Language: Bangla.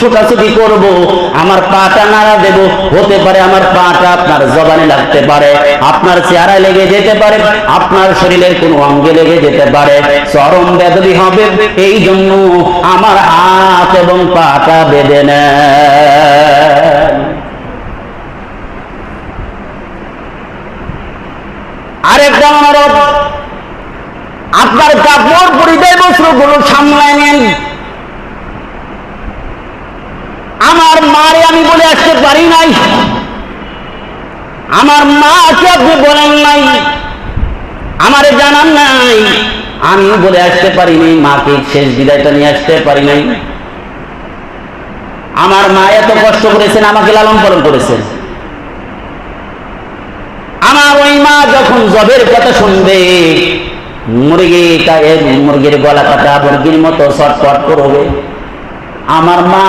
ছোটাছুটি করব, আমার পাটা নাড়া দেব, হতে পারে আমার পাটা আপনার জবানে লাগতে পারে, আপনার চেহারায় লেগে যেতে পারে, আপনার শরীরের কোনো অঙ্গে লেগে যেতে পারে, চরম বেদবি হবে। এই জন্য আমার হাত এবং পাটা বেঁধে নেন। আরেকটা অনুরোধ, আপনার কাপড় পরিধেয় বস্ত্রগুলো সামলায় নেন। আমার মারে আমি বলে আসতে পারি নাই, আমার মাকে আপনি বলেন নাই, আমারে জানান নাই, আমি বলে আসতে পারিনি, মাকে শেষ বিদায়টা নিয়ে আসতে পারি নাই। আমার মা এত কষ্ট করেছেন, আমাকে লালন পালন করেছেন। আমার ওই মা যখন জবের কথা শুনবে, মুরগির গলা কাটা মুরগির মতো ছটফট করবে। আমার মা